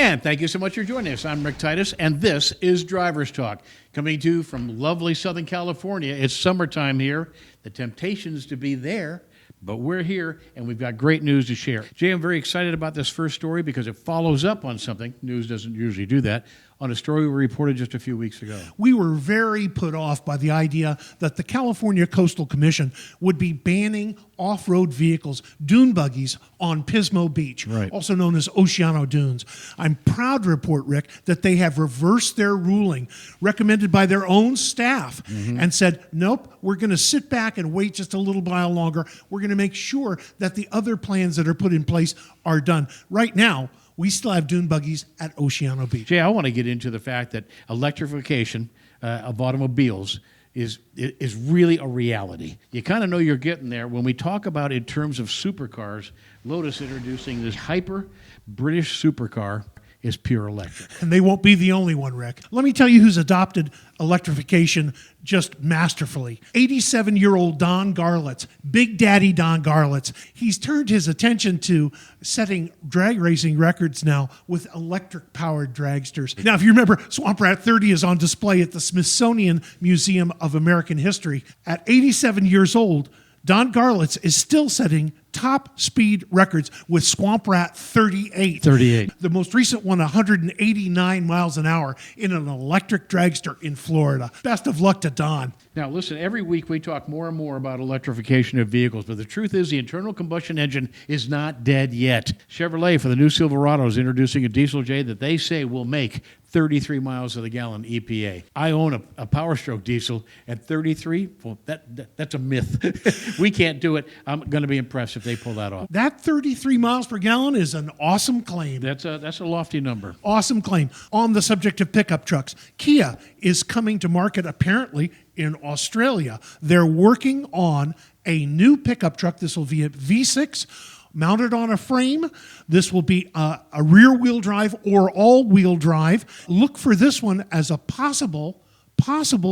And thank you so much for joining us. I'm Rick Titus, and this is Driver's Talk. Coming to you from lovely Southern California. It's summertime here. The temptation's to be there, but we're here, and we've got great news to share. Jay, I'm very excited about this first story because it follows up on something. News doesn't usually do that. On a story we reported just a few weeks ago. We were very put off by the idea that the California Coastal Commission would be banning off-road vehicles, dune buggies, on Pismo Beach, also known as Oceano Dunes. I'm proud to report, Rick, that they have reversed their ruling, recommended by their own staff, and said, nope, we're going to sit back and wait just a little while longer. We're going to make sure that the other plans that are put in place are done. Right now, we still have dune buggies at Oceano Beach. Jay, I want to get into the fact that electrification of automobiles is really a reality. You kind of know you're getting there when we talk about in terms of supercars. Lotus introducing this hyper British supercar is pure electric. And they won't be the only one, Rick. Let me tell you who's adopted electrification just masterfully. 87-year-old Don Garlits, Big Daddy Don Garlits. He's turned his attention to setting drag racing records now with electric-powered dragsters. Now, if you remember, Swamp Rat 30 is on display at the Smithsonian Museum of American History. At 87 years old, Don Garlits is still setting top speed records with Swamp Rat 38. The most recent one, 189 miles an hour in an electric dragster in Florida. Best of luck to Don. Now, listen, every week we talk more and more about electrification of vehicles, but the truth is the internal combustion engine is not dead yet. Chevrolet, for the new Silverado, is introducing a diesel, J, that they say will make 33 miles to the gallon EPA. I own a Power Stroke diesel at 33. Well, that's a myth. We can't do it. I'm going to be impressed if they pull that off. That 33 miles per gallon is an awesome claim. That's a lofty number. Awesome claim. On the subject of pickup trucks, Kia is coming to market apparently in Australia. They're working on a new pickup truck. This will be a V6 mounted on a frame. This will be a rear-wheel drive or all-wheel drive. Look for this one as a possible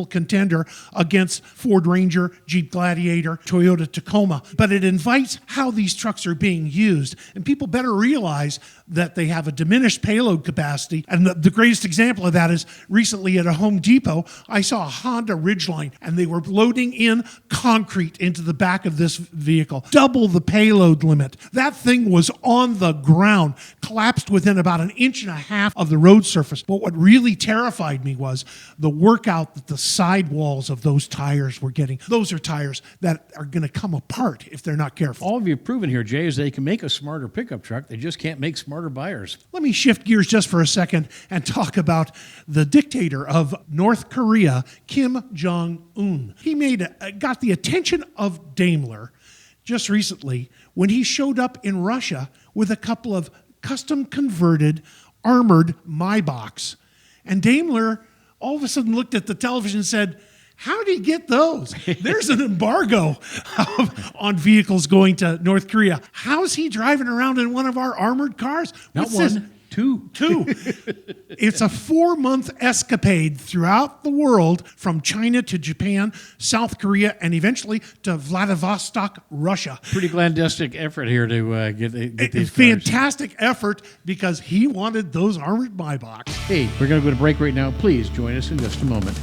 contender against Ford Ranger, Jeep Gladiator, Toyota Tacoma. But it invites how these trucks are being used. And people better realize that they have a diminished payload capacity. And the greatest example of that is recently at a Home Depot, I saw a Honda Ridgeline, and they were loading in concrete into the back of this vehicle. Double the payload limit. That thing was on the ground, collapsed within about 1.5 inches of the road surface. But what really terrified me was the workout that the sidewalls of those tires were getting. Those are tires that are going to come apart if they're not careful. All of you have proven here, Jay, is they can make a smarter pickup truck. They just can't make smarter buyers. Let me shift gears just for a second and talk about the dictator of North Korea, Kim Jong Un. He got the attention of Daimler just recently when he showed up in Russia with a couple of custom-converted armored Mybachs. And Daimler all of a sudden looked at the television and said, how did he get those? There's an embargo on vehicles going to North Korea. How's he driving around in one of our armored cars? Not one, two. It's a 4-month escapade throughout the world from China to Japan, South Korea, and eventually to Vladivostok, Russia. Pretty clandestine effort here to get these fantastic effort because he wanted those armored Mybachs. Hey, we're going to go to break right now. Please join us in just a moment.